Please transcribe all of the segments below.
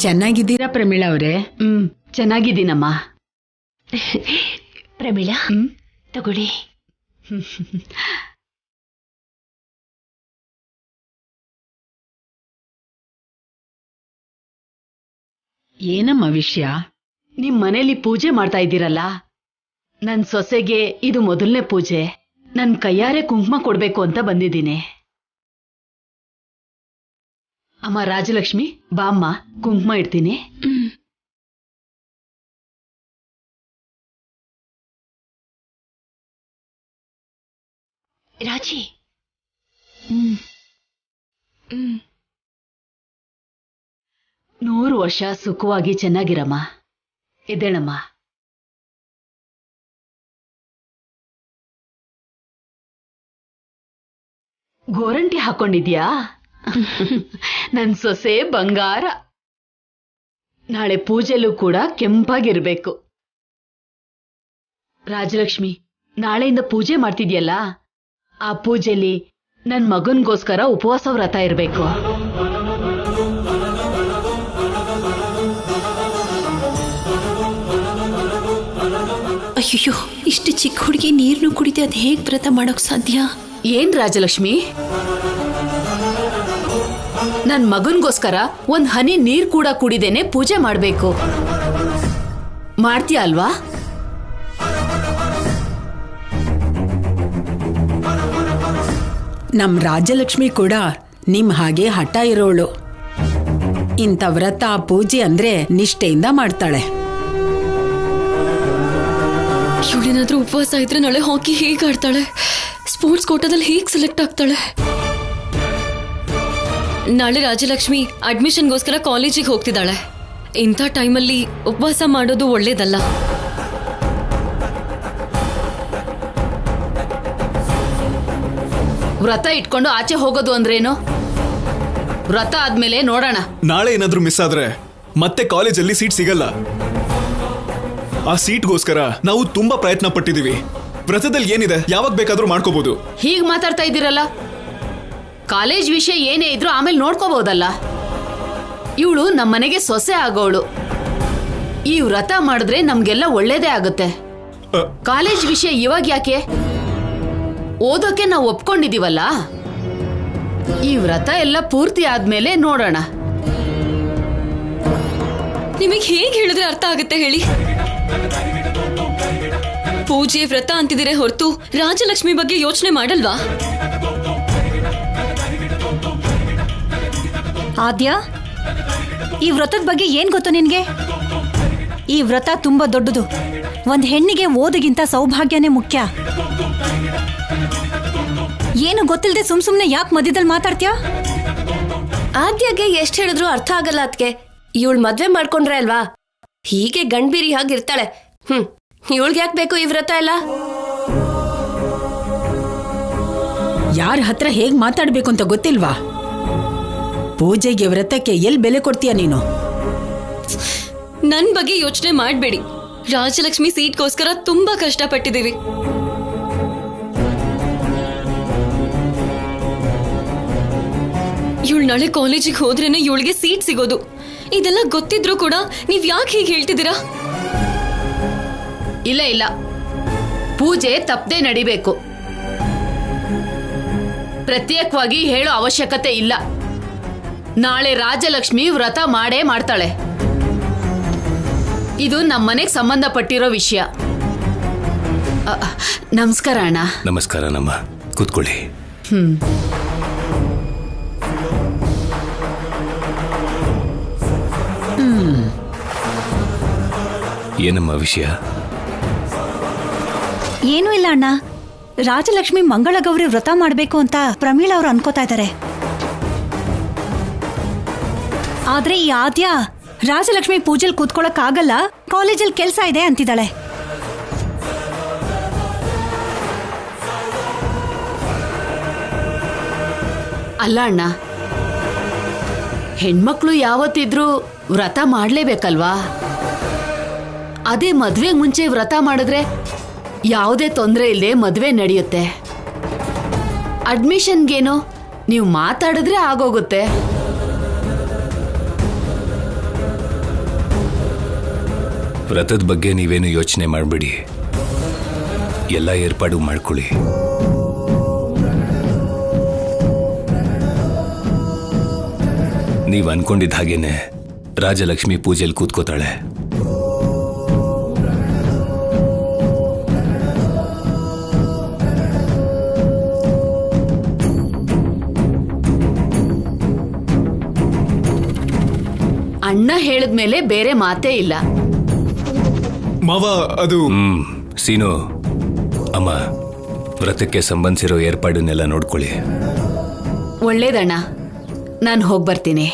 ಚೆನ್ನಾಗಿದ್ದೀರಾ ಪ್ರಮೀಳಾ ಅವರೇ? ಚೆನ್ನಾಗಿದ್ದೀನಮ್ಮ. ಪ್ರಮೀಳಾ ತಗೊಳ್ಳಿ. ಏನಮ್ಮ ವಿಷಯ? ನಿಮ್ ಮನೇಲಿ ಪೂಜೆ ಮಾಡ್ತಾ ಇದ್ದೀರಲ್ಲ, ನನ್ ಸೊಸೆಗೆ ಇದು ಮೊದಲನೇ ಪೂಜೆ. ನನ್ ಕೈಯಾರೆ ಕುಂಕುಮ ಕೊಡ್ಬೇಕು ಅಂತ ಬಂದಿದ್ದೀನಿ. ಅಮ್ಮ ರಾಜಲಕ್ಷ್ಮಿ, ಬಾಮ್ಮ ಕುಂಕುಮ ಇಡ್ತೀನಿ. ರಾಜಿ, 100 ವರ್ಷ ಸುಖವಾಗಿ ಚೆನ್ನಾಗಿರಮ್ಮ. ಎದ್ದೇಳಮ್ಮ. ಗೋರಂಟಿ ಹಾಕೊಂಡಿದ್ಯಾ? ನನ್ ಸೊಸೆ ಬಂಗಾರ. ನಾಳೆ ಪೂಜೆಲೂ ಕೂಡ ಕೆಂಪಾಗಿರ್ಬೇಕು. ರಾಜಲಕ್ಷ್ಮಿ, ನಾಳೆಯಿಂದ ಪೂಜೆ ಮಾಡ್ತಿದ್ಯಲ್ಲ, ಆ ಪೂಜೆಲಿ ನನ್ ಮಗನ್ಗೋಸ್ಕರ ಉಪವಾಸ ವ್ರತ ಇರ್ಬೇಕು. ಅಯ್ಯೋ, ಇಷ್ಟು ಚಿಕ್ಕ ಹುಡುಗಿ ನೀರ್ನು ಕುಡಿದೆ, ಅದ್ ಹೇಗ್ ವ್ರತ ಮಾಡೋಕ್ ಸಾಧ್ಯ? ಏನ್ ರಾಜಲಕ್ಷ್ಮಿ, ನನ್ ಮಗನ್ಗೋಸ್ಕರ ಒಂದ್ ಹನಿ ನೀರ್ ಕೂಡ ಕುಡಿದೇನೆ ಪೂಜೆ ಮಾಡ್ಬೇಕು. ಮಾಡ್ತೀಯ ಅಲ್ವಾ? ನಮ್ ರಾಜಲಕ್ಷ್ಮಿ ಕೂಡ ನಿಮ್ ಹಾಗೆ ಹಠ ಇರೋಳು. ಇಂಥ ವ್ರತ ಪೂಜೆ ಅಂದ್ರೆ ನಿಷ್ಠೆಯಿಂದ ಮಾಡ್ತಾಳೆ. ಇವಳೇನಾದ್ರೂ ಉಪವಾಸ ಇದ್ರೆ ನಾಳೆ ಹಾಕಿ ಹೇಗ್ ಆಡ್ತಾಳೆ? ಸ್ಪೋರ್ಟ್ಸ್ ಕೋಟಾದಲ್ಲಿ ಹೇಗ್ ಸೆಲೆಕ್ಟ್ ಆಗ್ತಾಳೆ? ನಾಳೆ ರಾಜಲಕ್ಷ್ಮಿ ಅಡ್ಮಿಷನ್ಗೋಸ್ಕರ ಕಾಲೇಜಿಗೆ ಹೋಗ್ತಿದ್ದಾಳೆ. ಇಂಥ ಟೈಮಲ್ಲಿ ಉಪವಾಸ ಮಾಡೋದು ಒಳ್ಳೇದಲ್ಲ. ವ್ರತ ಇಟ್ಕೊಂಡು ಆಚೆ ಹೋಗೋದು ಅಂದ್ರೇನು? ವ್ರತ ಆದ್ಮೇಲೆ ನೋಡೋಣ. ನಾಳೆ ಏನಾದ್ರೂ ಮಿಸ್ ಆದ್ರೆ ಮತ್ತೆ ಕಾಲೇಜಲ್ಲಿ ಸೀಟ್ ಸಿಗಲ್ಲ. ಆ ಸೀಟ್ಗೋಸ್ಕರ ನಾವು ತುಂಬಾ ಪ್ರಯತ್ನ ಪಟ್ಟಿದೀವಿ. ವ್ರತದಲ್ಲಿ ಏನಿದೆ, ಯಾವಾಗ ಬೇಕಾದ್ರೂ ಮಾಡ್ಕೋಬಹುದು. ಹೀಗ್ ಮಾತಾಡ್ತಾ ಇದ್ದೀರಲ್ಲ, ಕಾಲೇಜ್ ವಿಷಯ ಏನೇ ಇದ್ರೂ ಆಮೇಲೆ ನೋಡ್ಕೋಬಹುದಲ್ಲ. ಇವಳು ನಮ್ಮನೆಗೆ ಸೊಸೆ ಆಗೋಳು. ಈ ವ್ರತ ಮಾಡಿದ್ರೆ ನಮ್ಗೆಲ್ಲ ಒಳ್ಳೇದೇ ಆಗುತ್ತೆ. ಕಾಲೇಜ್ ವಿಷಯ ಇವಾಗ ಯಾಕೆ? ಓದೋಕೆ ನಾವು ಒಪ್ಕೊಂಡಿದೀವಲ್ಲ. ಈ ವ್ರತ ಎಲ್ಲ ಪೂರ್ತಿ ಆದ್ಮೇಲೆ ನೋಡೋಣ. ನಿಮಗೆ ಹೇಗೆ ಹೇಳಿದ್ರೆ ಅರ್ಥ ಆಗುತ್ತೆ ಹೇಳಿ? ಪೂಜೆ ವ್ರತ ಅಂತಿದ್ದೀರೆ ಹೊರತು ರಾಜಲಕ್ಷ್ಮಿ ಬಗ್ಗೆ ಯೋಚನೆ ಮಾಡಲ್ವಾ? ಆದ್ಯ, ಈ ವ್ರತದ ಬಗ್ಗೆ ಏನ್ ಗೊತ್ತು ನಿನ್ಗೆ? ಈ ವ್ರತ ತುಂಬಾ ದೊಡ್ಡದು. ಒಂದ್ ಹೆಣ್ಣಿಗೆ ಓದಿಗಿಂತ ಸೌಭಾಗ್ಯನೇ ಮುಖ್ಯ. ಏನು ಗೊತ್ತಿಲ್ಲದೆ ಸುಮ್ನೆ ಯಾಕೆ ಮಧ್ಯದಲ್ಲಿ ಮಾತಾಡ್ತೀಯ? ಆದ್ಯಗೆ ಎಷ್ಟು ಹೇಳಿದ್ರು ಅರ್ಥ ಆಗಲ್ಲ ಅದ್ಕೆ. ಇವಳು ಮದ್ವೆ ಮಾಡ್ಕೊಂಡ್ರೆ ಅಲ್ವಾ ಹೀಗೆ ಗಂಡ್ಬೀರಿ ಹಾಗಿರ್ತಾಳೆ. ಇವಳಿಗೆ ಯಾಕೆ ಬೇಕು ಈ ವ್ರತ ಎಲ್ಲ? ಯಾರ ಹತ್ರ ಹೇಗ್ ಮಾತಾಡ್ಬೇಕು ಅಂತ ಗೊತ್ತಿಲ್ವಾ? ಪೂಜೆಗೆ ವ್ರತಕ್ಕೆ ಎಲ್ ಬೆಲೆ ಕೊಡ್ತೀಯ ನೀನು? ನನ್ ಬಗ್ಗೆ ಯೋಚನೆ ಮಾಡ್ಬೇಡಿ. ರಾಜಲಕ್ಷ್ಮಿ ಸೀಟ್ಗೋಸ್ಕರ ತುಂಬಾ ಕಷ್ಟಪಟ್ಟಿದ್ದೀವಿ. ಇವಳು ನಾಳೆ ಕಾಲೇಜಿಗೆ ಹೋದ್ರೇನೆ ಇವಳಿಗೆ ಸೀಟ್ ಸಿಗೋದು. ಇದೆಲ್ಲ ಗೊತ್ತಿದ್ರು ಕೂಡ ನೀವ್ ಯಾಕೆ ಹೀಗೆ ಹೇಳ್ತಿದ್ದೀರಾ? ಇಲ್ಲ ಇಲ್ಲ, ಪೂಜೆ ತಪ್ಪದೆ ನಡಿಬೇಕು. ಪ್ರತ್ಯೇಕವಾಗಿ ಹೇಳೋ ಅವಶ್ಯಕತೆ ಇಲ್ಲ. ನಾಳೆ ರಾಜಲಕ್ಷ್ಮಿ ವ್ರತ ಮಾಡೇ ಮಾಡ್ತಾಳೆ. ಇದು ನಮ್ಮನೆಗೆ ಸಂಬಂಧಪಟ್ಟಿರೋ ವಿಷಯ. ನಮಸ್ಕಾರ ಅಣ್ಣ. ನಮಸ್ಕಾರ ನಮ್ಮ, ಕೂತ್ಕೊಳ್ಳಿ. ಏನಮ್ಮ ವಿಷಯ? ಏನೂ ಇಲ್ಲ ಅಣ್ಣ. ರಾಜಲಕ್ಷ್ಮಿ ಮಂಗಳ ಗೌರಿ ವ್ರತ ಮಾಡ್ಬೇಕು ಅಂತ ಪ್ರಮೀಳಾ ಅವರು ಅನ್ಕೋತಾ ಇದ್ದಾರೆ. ಆದ್ರೆ ಈ ಆದ್ಯ ರಾಜಲಕ್ಷ್ಮಿ ಪೂಜೆಲ್ ಕೂತ್ಕೊಳಕ್ ಆಗಲ್ಲ, ಕಾಲೇಜಲ್ಲಿ ಕೆಲ್ಸ ಇದೆ ಅಂತಿದ್ದಾಳೆ. ಅಲ್ಲ ಅಣ್ಣ, ಹೆಣ್ಮಕ್ಳು ಯಾವತ್ತಿದ್ರೂ ವ್ರತ ಮಾಡ್ಲೇಬೇಕಲ್ವಾ? ಅದೇ ಮದ್ವೆ ಮುಂಚೆ ವ್ರತ ಮಾಡಿದ್ರೆ ಯಾವುದೇ ತೊಂದರೆ ಇಲ್ಲದೆ ಮದ್ವೆ ನಡೆಯುತ್ತೆ. ಅಡ್ಮಿಷನ್ಗೇನು, ನೀವು ಮಾತಾಡಿದ್ರೆ ಆಗೋಗುತ್ತೆ. ವ್ರತದ ಬಗ್ಗೆ ನೀವೇನು ಯೋಚನೆ ಮಾಡಬೇಡಿ, ಎಲ್ಲ ಏರ್ಪಾಡು ಮಾಡ್ಕೊಳ್ಳಿ. ನೀವು ಅನ್ಕೊಂಡಿದ್ದ ಹಾಗೇನೆ ರಾಜಲಕ್ಷ್ಮಿ ಪೂಜೆಯಲ್ಲಿ ಕೂತ್ಕೋತಾಳೆ. ಅಣ್ಣ ಹೇಳಿದ್ಮೇಲೆ ಬೇರೆ ಮಾತೇ ಇಲ್ಲ. ಮಾವ ಅದು ಸೀನು, ಅಮ್ಮ ವ್ರತಕ್ಕೆ ಸಂಬಂಧಿಸಿರೋ ಏರ್ಪಾಡನ್ನೆಲ್ಲ ನೋಡ್ಕೊಳ್ಳಿ. ಒಳ್ಳೇದಣ್ಣ, ನಾನು ಹೋಗಿ ಬರ್ತೀನಿ.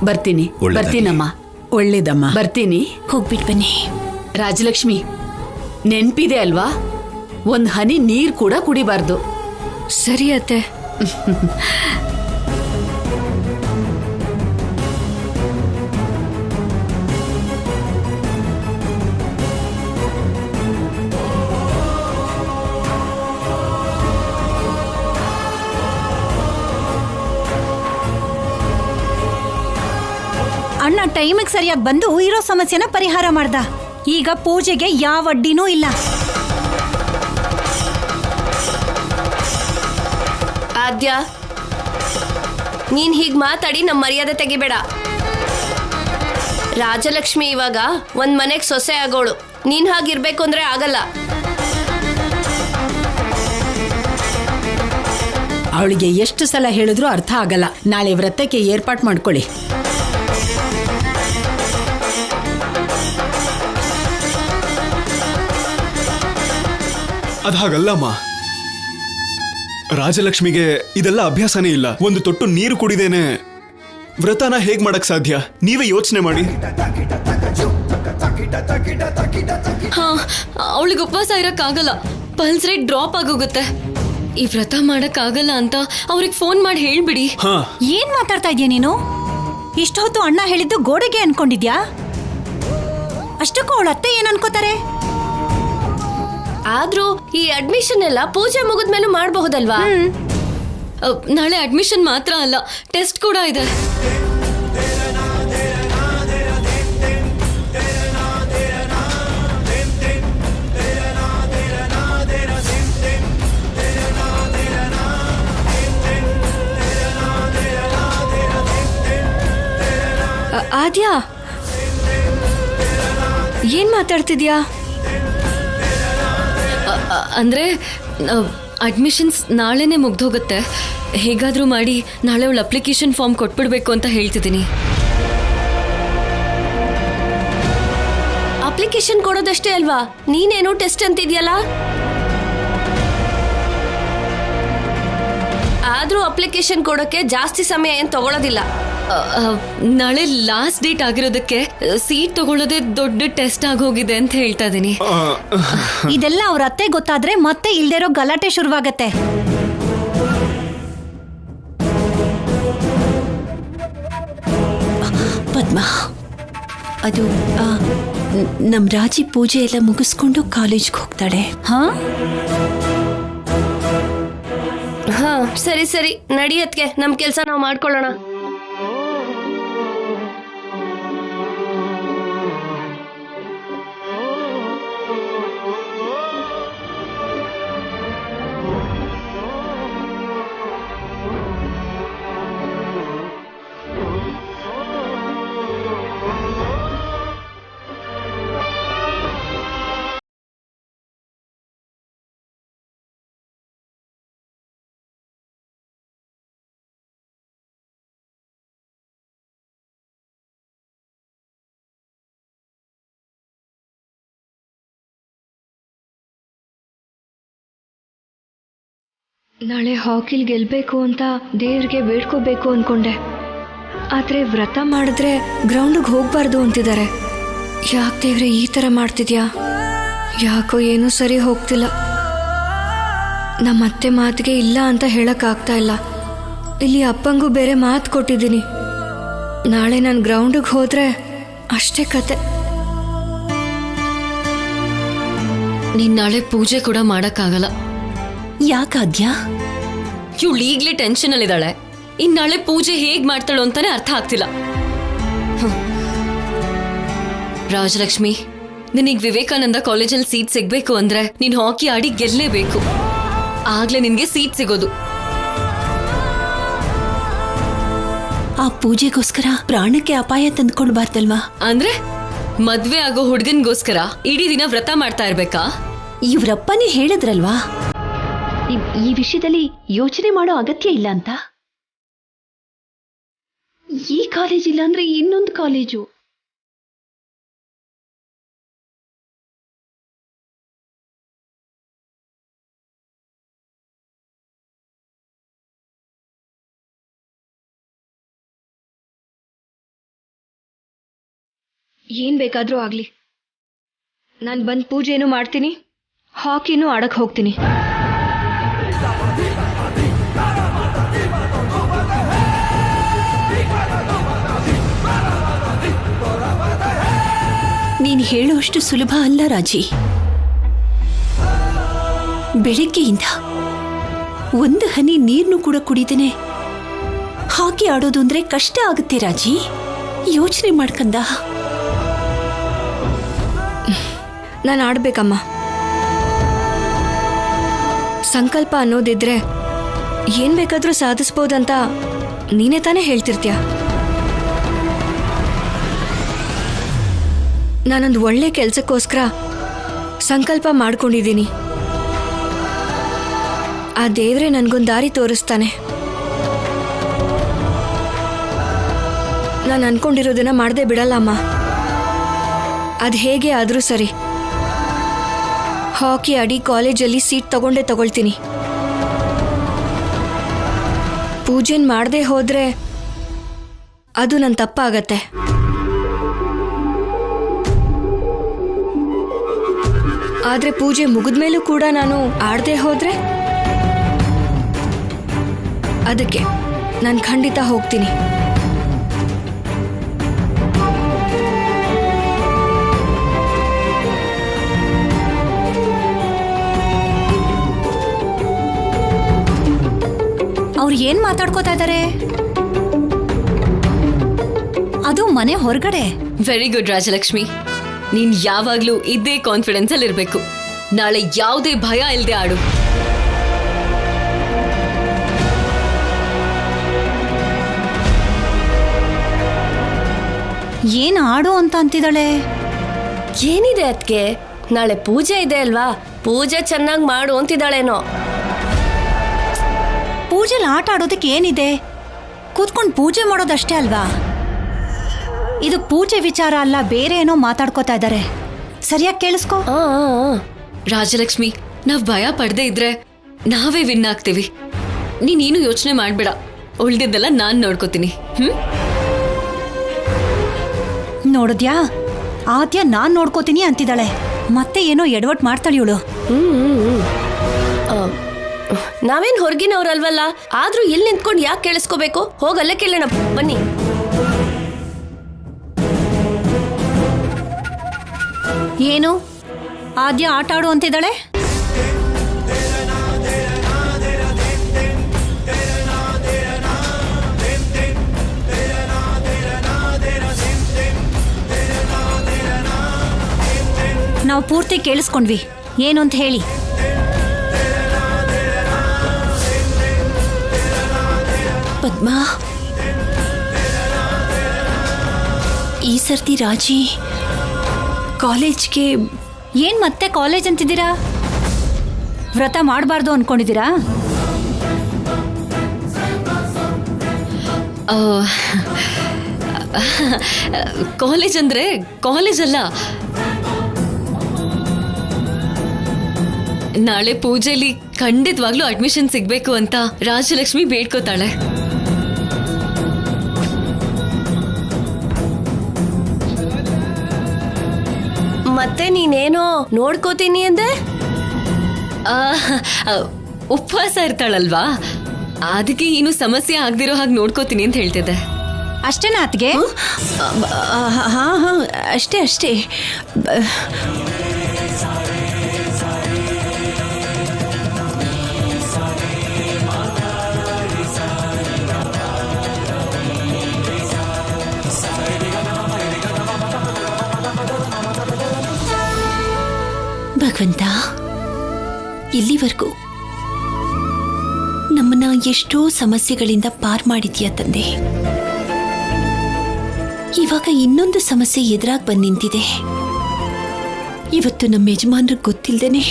ಬರ್ತೀನಮ್ಮ. ಒಳ್ಳೇದಮ್ಮ. ಬರ್ತೀನಿ. ಹೋಗ್ಬಿಟ್ ಬನ್ನಿ. ರಾಜಲಕ್ಷ್ಮಿ, ನೆನ್ಪಿದೆ ಅಲ್ವಾ, ಒಂದ್ ಹನಿ ನೀರ್ ಕೂಡ ಕುಡಿಬಾರ್ದು. ಸರಿ ಅತ್ತೆ. ಅಣ್ಣ ಟೈಮಿಗೆ ಸರಿಯಾಗಿ ಬಂದು ಇರೋ ಸಮಸ್ಯೆನ ಪರಿಹಾರ ಮಾಡ್ದ. ಈಗ ಪೂಜೆಗೆ ಯಾವ ಅಡ್ಡಿನೂ ಇಲ್ಲ. ಆದ್ಯ, ನೀನ್ ಹೀಗ್ ಮಾತಾಡಿ ನಮ್ಮ ಮರ್ಯಾದೆ ತೆಗಿಬೇಡ. ರಾಜಲಕ್ಷ್ಮಿ ಇವಾಗ ಒಂದ್ ಮನೆಗ್ ಸೊಸೆ ಆಗೋಳು. ನೀನ್ ಹಾಗಿರ್ಬೇಕು ಅಂದ್ರೆ ಆಗಲ್ಲ. ಅವಳಿಗೆ ಎಷ್ಟು ಸಲ ಹೇಳಿದ್ರೂ ಅರ್ಥ ಆಗಲ್ಲ. ನಾಳೆ ವ್ರತಕ್ಕೆ ಏರ್ಪಾಟ್ ಮಾಡ್ಕೊಳ್ಳಿ. ಅದ್ ಹಾಗಲ್ಲಮ್ಮ, ರಾಜಲಕ್ಷ್ಮಿಗೆ ಇದೆಲ್ಲ ಅಭ್ಯಾಸನೇ ಇಲ್ಲ. ಒಂದು ತೊಟ್ಟು ನೀರು ಕುಡಿದೇನೆ ವ್ರತನ ಹೇಗ್ ಮಾಡಕ್ ಸಾಧ್ಯ? ನೀವೇ ಯೋಚನೆ ಮಾಡಿ. ಹಾ, ಅವಳಿಗೆ ಉಪವಾಸ ಇರಕ್ಕಾಗಲ್ಲ, ಪಲ್ಸ್ ರೇಟ್ ಡ್ರಾಪ್ ಆಗೋಗುತ್ತೆ. ಈ ವ್ರತ ಮಾಡಕ್ಕಾಗಲ್ಲ ಅಂತ ಅವ್ರಿಗೆ ಫೋನ್ ಮಾಡಿ ಹೇಳ್ಬಿಡಿ. ಹಾ, ಏನ್ ಮಾತಾಡ್ತಾ ಇದೀಯ ನೀನು? ಇಷ್ಟೊತ್ತು ಅಣ್ಣ ಹೇಳಿದ್ದು ಗೋಡೆಗೆ ಅನ್ಕೊಂಡಿದ್ಯಾ? ಅಷ್ಟಕ್ಕೂ ಅವಳ ಅತ್ತೆ ಏನ್ ಅನ್ಕೋತಾರೆ? ಆದ್ರೂ ಈ ಅಡ್ಮಿಷನ್ ಎಲ್ಲ ಪೂಜೆ ಮುಗಿದ್ಮೇಲೆ ಮಾಡಬಹುದಲ್ವಾ? ನಾಳೆ ಅಡ್ಮಿಷನ್ ಮಾತ್ರ ಅಲ್ಲ, ಟೆಸ್ಟ್ ಕೂಡ ಇದೆ. ಆದ್ಯಾ, ಏನ್ ಮಾತಾಡ್ತಿದ್ಯಾ? ಅಂದ್ರೆ ಅಡ್ಮಿಷನ್ಸ್ ನಾಳೆನೆ ಮುಗ್ದೋಗುತ್ತೆ. ಹೇಗಾದ್ರೂ ಮಾಡಿ ನಾಳೆ ಅವಳು ಅಪ್ಲಿಕೇಶನ್ ಫಾರ್ಮ್ ಕೊಟ್ಬಿಡ್ಬೇಕು ಅಂತ ಹೇಳ್ತಿದ್ದೀನಿ. ಅಪ್ಲಿಕೇಶನ್ ಕೊಡೋದಷ್ಟೇ ಅಲ್ವಾ? ನೀನೇನು ಟೆಸ್ಟ್ ಅಂತಿದ್ಯಲ್ಲ? ಆದ್ರೂ ಅಪ್ಲಿಕೇಶನ್ ಕೊಡೋಕೆ ಜಾಸ್ತಿ ಸಮಯ ಏನ್ ತಗೊಳ್ಳೋದಿಲ್ಲ. ನಾಳೆ ಲಾಸ್ಟ್ ಡೇಟ್ ಆಗಿರೋದಕ್ಕೆ ಸೀಟ್ ತಗೊಳ್ಳೋದೇ ದೊಡ್ಡ ಟೆಸ್ಟ್ ಆಗೋಗಿದೆ ಅಂತ ಹೇಳ್ತಾ ಇದೀನಿ. ಇದೆಲ್ಲ ಅವ್ರ ಅತ್ತೆ ಗೊತ್ತಾದ್ರೆ ಮತ್ತೆ ಇಲ್ದಿರೋ ಗಲಾಟೆ ಶುರುವಾಗತ್ತೆ. ಪದ್ಮ, ಅದು ನಮ್ ರಾಜಿ ಪೂಜೆ ಎಲ್ಲ ಮುಗಿಸ್ಕೊಂಡು ಕಾಲೇಜ್ಗೆ ಹೋಗ್ತಾಳೆ. ಹಾ ಹಾ, ಸರಿ ಸರಿ, ನಡಿಯತ್ಗೆ ನಮ್ ಕೆಲ್ಸ ನಾವು ಮಾಡ್ಕೊಳ್ಳೋಣ. ನಾಳೆ ಹಾಕಿಲ್ ಗೆಲ್ಬೇಕು ಅಂತ ದೇವ್ರಿಗೆ ಬೇಡ್ಕೋಬೇಕು ಅನ್ಕೊಂಡೆ. ಆದರೆ ವ್ರತ ಮಾಡಿದ್ರೆ ಗ್ರೌಂಡಿಗೆ ಹೋಗ್ಬಾರ್ದು ಅಂತಿದ್ದಾರೆ. ಯಾಕೆ ದೇವ್ರೆ ಈ ಥರ ಮಾಡ್ತಿದ್ಯಾ? ಯಾಕೋ ಏನೂ ಸರಿ ಹೋಗ್ತಿಲ್ಲ. ನಮ್ಮ ಅತ್ತೆ ಮಾತಿಗೆ ಇಲ್ಲ ಅಂತ ಹೇಳೋಕ್ಕಾಗ್ತಾ ಇಲ್ಲ. ಇಲ್ಲಿ ಅಪ್ಪಂಗೂ ಬೇರೆ ಮಾತು ಕೊಟ್ಟಿದ್ದೀನಿ. ನಾಳೆ ನಾನು ಗ್ರೌಂಡಿಗೆ ಹೋದರೆ ಅಷ್ಟೇ ಕತೆ. ನೀನ್ ನಾಳೆ ಪೂಜೆ ಕೂಡ ಮಾಡಕ್ಕಾಗಲ್ಲ. ಯಾಕಾದ್ಯಾ? ಇವಳು ಈಗ್ಲೇ ಟೆನ್ಷನ್ ಅಲ್ಲಿದ್ದಾಳೆ. ಇನ್ ನಾಳೆ ಪೂಜೆ ಹೇಗ್ ಮಾಡ್ತಾಳೋ ಅಂತಾನೆ ಅರ್ಥ ಆಗ್ತಿಲ್ಲ. ರಾಜಲಕ್ಷ್ಮಿ, ನಿನಗೆ ವಿವೇಕಾನಂದ ಕಾಲೇಜಲ್ಲಿ ಸೀಟ್ ಸಿಗ್ಬೇಕು ಅಂದ್ರೆ ನೀನ್ ಹಾಕಿ ಆಡಿ ಗೆಲ್ಲೇಬೇಕು. ಆಗ್ಲೇ ನಿನ್ಗೆ ಸೀಟ್ ಸಿಗೋದು. ಆ ಪೂಜೆಗೋಸ್ಕರ ಪ್ರಾಣಕ್ಕೆ ಅಪಾಯ ತಂದ್ಕೊಳ್ಬಾರ್ದಲ್ವಾ? ಅಂದ್ರೆ ಮದ್ವೆ ಆಗೋ ಹುಡ್ಗನ್ಗೋಸ್ಕರ ಇಡೀ ದಿನ ವ್ರತ ಮಾಡ್ತಾ ಇರ್ಬೇಕಾ? ಇವ್ರಪ್ಪನೇ ಹೇಳಿದ್ರಲ್ವಾ ಈ ವಿಷಯದಲ್ಲಿ ಯೋಚನೆ ಮಾಡೋ ಅಗತ್ಯ ಇಲ್ಲ ಅಂತ. ಈ ಕಾಲೇಜ್ ಇಲ್ಲ ಅಂದ್ರೆ ಇನ್ನೊಂದು ಕಾಲೇಜು. ಏನ್ ಬೇಕಾದ್ರೂ ಆಗ್ಲಿ, ನಾನು ಬಂದ್ ಪೂಜೆನೂ ಮಾಡ್ತೀನಿ, ಹಾಕಿನೂ ಆಡಕ್ ಹೋಗ್ತೀನಿ. ನೀನು ಹೇಳುವಷ್ಟು ಸುಲಭ ಅಲ್ಲ ರಾಜಿ. ಬೆಳಗ್ಗೆಯಿಂದ ಒಂದು ಹನಿ ನೀರ್ನು ಕೂಡ ಕುಡಿದೇನೆ ಹಾಕಿ ಆಡೋದು ಅಂದ್ರೆ ಕಷ್ಟ ಆಗುತ್ತೆ ರಾಜಿ. ಯೋಚನೆ ಮಾಡ್ಕಂದ. ನಾನು ಆಡ್ಬೇಕಮ್ಮ. ಸಂಕಲ್ಪ ಅನ್ನೋದಿದ್ರೆ ಏನ್ ಬೇಕಾದ್ರೂ ಸಾಧಿಸ್ಬೋದಂತ ನೀನೇ ತಾನೇ ಹೇಳ್ತಿರ್ತೀಯ. ನಾನೊಂದು ಒಳ್ಳೆ ಕೆಲ್ಸಕ್ಕೋಸ್ಕರ ಸಂಕಲ್ಪ ಮಾಡ್ಕೊಂಡಿದ್ದೀನಿ. ಆ ದೇವ್ರೆ ನನ್ಗೊಂದು ದಾರಿ ತೋರಿಸ್ತಾನೆ. ನಾನು ಅನ್ಕೊಂಡಿರೋದನ್ನ ಮಾಡದೆ ಬಿಡಲ್ಲ ಅಮ್ಮ. ಅದು ಹೇಗೆ ಆದರೂ ಸರಿ, ಹಾಕಿ ಆಡಿ ಕಾಲೇಜಲ್ಲಿ ಸೀಟ್ ತಗೊಳ್ತೀನಿ. ಪೂಜೆನ್ ಮಾಡದೆ ಹೋದ್ರೆ ಅದು ನನ್ನ ತಪ್ಪಾಗತ್ತೆ. ಆದ್ರೆ ಪೂಜೆ ಮುಗಿದ್ಮೇಲೂ ಕೂಡ ನಾನು ಆಡದೆ ಹೋದ್ರೆ ಅದಕ್ಕೆ ನಾನು ಖಂಡಿತ ಹೋಗ್ತೀನಿ. ಅವ್ರು ಏನ್ ಮಾತಾಡ್ಕೋತಾ ಇದಾರೆ? ಅದು ಮನೆ ಹೊರಗಡೆ. ವೆರಿ ಗುಡ್ ರಾಜಲಕ್ಷ್ಮಿ, ನೀನ್ ಯಾವಾಗ್ಲೂ ಇದೇ ಕಾನ್ಫಿಡೆನ್ಸ್ ಅಲ್ಲಿ ಇರ್ಬೇಕು. ನಾಳೆ ಯಾವುದೇ ಭಯ ಇಲ್ಲದೆ ಆಡು. ಏನ್ ಆಡು ಅಂತ ಅಂತಿದ್ದಾಳೆ? ಏನಿದೆ ಅದಕ್ಕೆ? ನಾಳೆ ಪೂಜೆ ಇದೆ ಅಲ್ವಾ, ಪೂಜೆ ಚೆನ್ನಾಗಿ ಮಾಡು ಅಂತಿದ್ದಾಳೇನೋ. ಪೂಜೆಲಿ ಆಟ ಆಡೋದಕ್ಕೆ ಏನಿದೆ? ಕೂತ್ಕೊಂಡು ಪೂಜೆ ಮಾಡೋದಷ್ಟೇ ಅಲ್ವಾ? ಇದು ಪೂಜೆ ವಿಚಾರ ಅಲ್ಲ, ಬೇರೆ ಏನೋ ಮಾತಾಡ್ಕೋತಾ ಇದ್ದಾರೆ. ಸರಿಯಾಗಿ ಕೇಳಿಸ್ಕೊ. ರಾಜಲಕ್ಷ್ಮಿ, ನಾವ್ ಭಯ ಪಡದೆ ಇದ್ರೆ ನಾವೇ ವಿನ್ ಆಗ್ತೀವಿ. ನೀನೇನು ಯೋಚನೆ ಮಾಡ್ಬೇಡ, ಉಳ್ದಿದ್ದೆಲ್ಲ ನಾನ್ ನೋಡ್ಕೋತೀನಿ. ನೋಡಿದ್ಯಾ, ಆದ್ಯ ನಾನ್ ನೋಡ್ಕೋತೀನಿ ಅಂತಿದ್ದಾಳೆ. ಮತ್ತೆ ಏನೋ ಎಡವಟ್ ಮಾಡ್ತಾಳೆ ಇವಳು. ನಾವೇನ್ ಹೊರಗಿನವ್ರಲ್ವಲ್ಲ, ಆದ್ರೂ ಇಲ್ಲಿ ನಿಂತ್ಕೊಂಡು ಯಾಕೆ ಕೇಳಿಸ್ಕೋಬೇಕು? ಹೋಗಲ್ಲೇ ಕೇಳೋಣ ಬನ್ನಿ. ಏನು ಆದ್ಯ ಆಟ ಆಡು ಅಂತಿದ್ದಾಳೆ? ನಾವು ಪೂರ್ತಿ ಕೇಳಿಸ್ಕೊಂಡ್ವಿ, ಏನು ಅಂತ ಹೇಳಿ. ಪದ್ಮಾ, ಈ ಸರ್ತಿ ರಾಜಿ ಕಾಲೇಜ್ಗೆ. ಏನ್ ಮತ್ತೆ ಕಾಲೇಜ್ ಅಂತಿದ್ದೀರಾ? ವ್ರತ ಮಾಡಬಾರ್ದು ಅನ್ಕೊಂಡಿದ್ದೀರಾ? ಕಾಲೇಜ್ ಅಂದ್ರೆ ಕಾಲೇಜ್ ಅಲ್ಲ. ನಾಳೆ ಪೂಜೆಲಿ ಖಂಡಿತವಾಗ್ಲೂ ಅಡ್ಮಿಷನ್ ಸಿಗ್ಬೇಕು ಅಂತ ರಾಜಲಕ್ಷ್ಮಿ ಬೇಡ್ಕೋತಾಳೆ. ಮತ್ತೆ ನೀನೇನೋ ನೋಡ್ಕೋತೀನಿ ಅಂದೆ? ಉಪವಾಸ ಇರ್ತಾಳಲ್ವಾ, ಅದಕ್ಕೆ ಏನು ಸಮಸ್ಯೆ ಆಗದಿರೋ ಹಾಗೆ ನೋಡ್ಕೋತೀನಿ ಅಂತ ಹೇಳ್ತಿದ್ದೆ. ಅಷ್ಟೇನಾ ಅತ್ಗೆ? ಹಾ ಹಾ, ಅಷ್ಟೇ ಅಷ್ಟೇ. ಭಗವಂತ, ಇಲ್ಲಿವರೆಗೂ ನಮ್ಮನ್ನ ಎಷ್ಟೋ ಸಮಸ್ಯೆಗಳಿಂದ ಪಾರ್ ಮಾಡಿದ್ಯಾ ತಂದೆ. ಇವಾಗ ಇನ್ನೊಂದು ಸಮಸ್ಯೆ ಎದುರಾಗಿ ಬಂದು ನಿಂತಿದೆ. ಇವತ್ತು ನಮ್ಮ ಯಜಮಾನ್ರಿಗೆ ಗೊತ್ತಿಲ್ದೇನೆ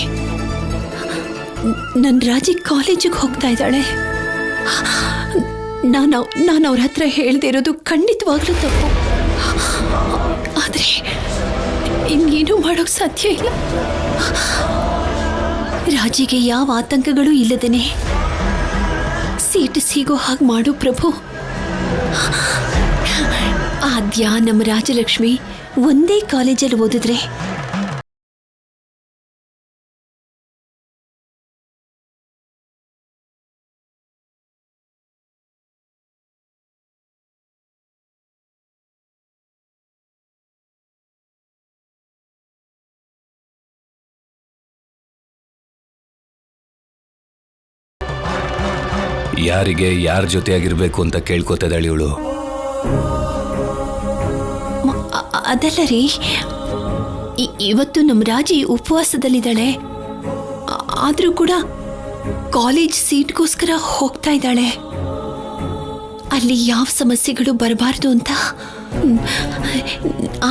ನನ್ನ ರಾಜಿ ಕಾಲೇಜಿಗೆ ಹೋಗ್ತಾ ಇದ್ದಾಳೆ. ನಾನು ಅವ್ರ ಹತ್ರ ಹೇಳ್ದೆ ಇರೋದು ಖಂಡಿತವಾಗ್ಲೂ ತಪ್ಪು. ಆದ್ರೆ ಇನ್ನೇನು ಮಾಡೋಕ್ ಸಾಧ್ಯ ಇಲ್ಲ. ರಾಜಿಗೆ ಯಾವ ಆತಂಕಗಳು ಇಲ್ಲದೇನೆ ಸೀಟ್ ಸಿಗೋ ಹಾಗೆ ಮಾಡು ಪ್ರಭು. ಆದ್ಯ ನಮ್ಮ ರಾಜಲಕ್ಷ್ಮಿ ಒಂದೇ ಕಾಲೇಜಲ್ಲಿ ಓದಿದ್ರೆ ಯಾರಿಗೆ ಯಾರ ಜೊತೆಯಾಗಿರ್ಬೇಕು ಅಂತ ಕೇಳ್ಕೊತಿದ್ದಾಳೆ ಇವಳು. ಅದಲ್ಲ ರೀ, ಇವತ್ತು ನಮ್ಮ ರಾಜಿ ಉಪವಾಸದಲ್ಲಿದ್ದಾಳೆ. ಆದ್ರೂ ಕೂಡ ಕಾಲೇಜ್ ಸೀಟ್ಗೋಸ್ಕರ ಹೋಗ್ತಾ ಇದ್ದಾಳೆ. ಅಲ್ಲಿ ಯಾವ ಸಮಸ್ಯೆಗಳು ಬರಬಾರ್ದು ಅಂತ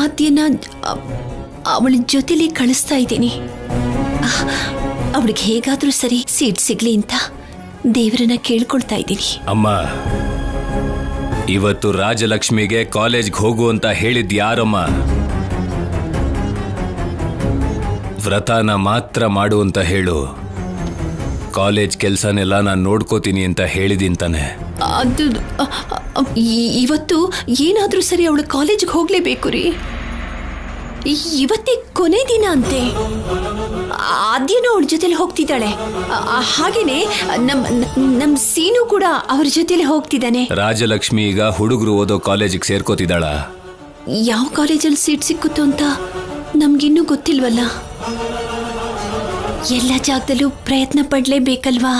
ಆದ್ಯನ ಅವಳ ಜೊತೆಲಿ ಕಳಿಸ್ತಾ ಇದ್ದೀನಿ. ಅವಳಿಗೆ ಹೇಗಾದ್ರೂ ಸರಿ ಸೀಟ್ ಸಿಗ್ಲಿ ಅಂತ ದೇವರನ್ನ ಕೇಳ್ಕೊಳ್ತಾ ಇದ್ದೀನಿ. ಅಮ್ಮ, ಇವತ್ತು ರಾಜಲಕ್ಷ್ಮಿಗೆ ಕಾಲೇಜ್ಗೆ ಹೋಗು ಅಂತ ಹೇಳಿದ್ ಯಾರಮ್ಮ? ವ್ರತನ ಮಾತ್ರ ಮಾಡು ಅಂತ ಹೇಳು. ಕಾಲೇಜ್ ಕೆಲ್ಸನೆಲ್ಲ ನಾನು ನೋಡ್ಕೋತೀನಿ ಅಂತ ಹೇಳಿದಿಂತಾನೆ. ಅದು ಇವತ್ತು ಏನಾದ್ರೂ ಸರಿ ಅವಳು ಕಾಲೇಜ್ಗೆ ಹೋಗ್ಲೇಬೇಕು ರೀ. ಇವತ್ತೇ ಕೊನೆ ದಿನ ಅಂತೆ. ಆದ್ಯನೂ ಅವಳ ಜೊತೆಲಿ ಹೋಗ್ತಿದ್ದಾಳೆ. ಹಾಗೇನೆ ನಮ್ ಸೀನು ಕೂಡ ಅವ್ರ ಜೊತೆಲಿ ಹೋಗ್ತಿದ್ದಾನೆ. ರಾಜಲಕ್ಷ್ಮಿ ಈಗ ಹುಡುಗರು ಓದೋ ಕಾಲೇಜಿಗೆ ಸೇರ್ಕೋತಿದ್ದಾಳ. ಯಾವ ಕಾಲೇಜಲ್ಲಿ ಸೀಟ್ ಸಿಕ್ಕುತ್ತೋ ಅಂತ ನಮ್ಗಿನ್ನೂ ಗೊತ್ತಿಲ್ವಲ್ಲ. ಎಲ್ಲ ಜಾಗದಲ್ಲೂ ಪ್ರಯತ್ನ ಪಡ್ಲೇಬೇಕಲ್ವಾ?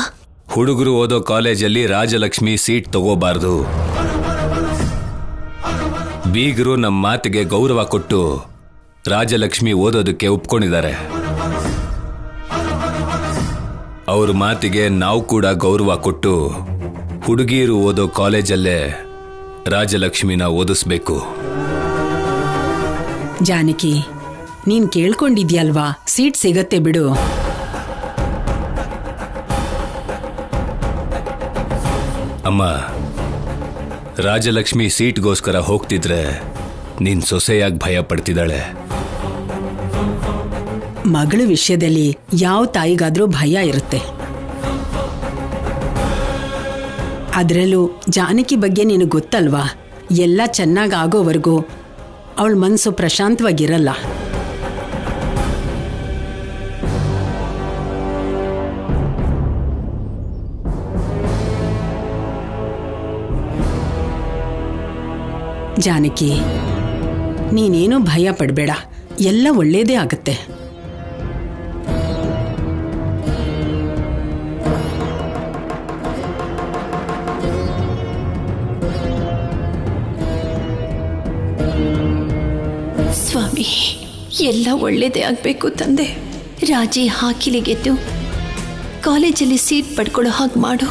ಹುಡುಗರು ಓದೋ ಕಾಲೇಜಲ್ಲಿ ರಾಜಲಕ್ಷ್ಮಿ ಸೀಟ್ ತಗೋಬಾರ್ದು. ಬೀಗರು ನಮ್ಮ ಮಾತಿಗೆ ಗೌರವ ಕೊಟ್ಟು ರಾಜಲಕ್ಷ್ಮಿ ಓದೋದಕ್ಕೆ ಒಪ್ಕೊಂಡಿದ್ದಾರೆ. ಅವ್ರ ಮಾತಿಗೆ ನಾವು ಕೂಡ ಗೌರವ ಕೊಟ್ಟು ಹುಡುಗಿಯರು ಓದೋ ಕಾಲೇಜಲ್ಲೇ ರಾಜಲಕ್ಷ್ಮಿನ ಓದಿಸ್ಬೇಕು. ಜಾನಕಿ, ನೀನ್ ಕೇಳ್ಕೊಂಡಿದ್ಯಲ್ವಾ, ಸೀಟ್ ಸಿಗತ್ತೆ ಬಿಡು. ಅಮ್ಮ, ರಾಜಲಕ್ಷ್ಮಿ ಸೀಟ್ಗೋಸ್ಕರ ಹೋಗ್ತಿದ್ರೆ ನೀನ್ ಸೊಸೆಯಾಗಿ ಭಯ ಪಡ್ತಿದ್ದಾಳೆ. ಮಗಳ ವಿಷಯದಲ್ಲಿ ಯಾವ ತಾಯಿಗಾದ್ರೂ ಭಯ ಇರುತ್ತೆ. ಅದರಲ್ಲೂ ಜಾನಕಿ ಬಗ್ಗೆ ನಿನಗೆ ಗೊತ್ತಲ್ವಾ, ಎಲ್ಲ ಚೆನ್ನಾಗಿ ಆಗೋವರೆಗೂ ಅವಳ ಮನಸ್ಸು ಪ್ರಶಾಂತವಾಗಿರಲ್ಲ. ಜಾನಕಿ, ನೀನೇನು ಭಯ ಪಡಬೇಡ, ಎಲ್ಲ ಒಳ್ಳೇದೇ ಆಗುತ್ತೆ. ಸ್ವಾಮಿ, ಎಲ್ಲ ಒಳ್ಳೇದೇ ಆಗಬೇಕು ತಂದೆ. ರಾಜಿ ಹಾಕಿಲಿಗೆದ್ದು ಕಾಲೇಜಲ್ಲಿ ಸೀಟ್ ಪಡ್ಕೊಳ್ಳೋ ಹಾಗೆ ಮಾಡು.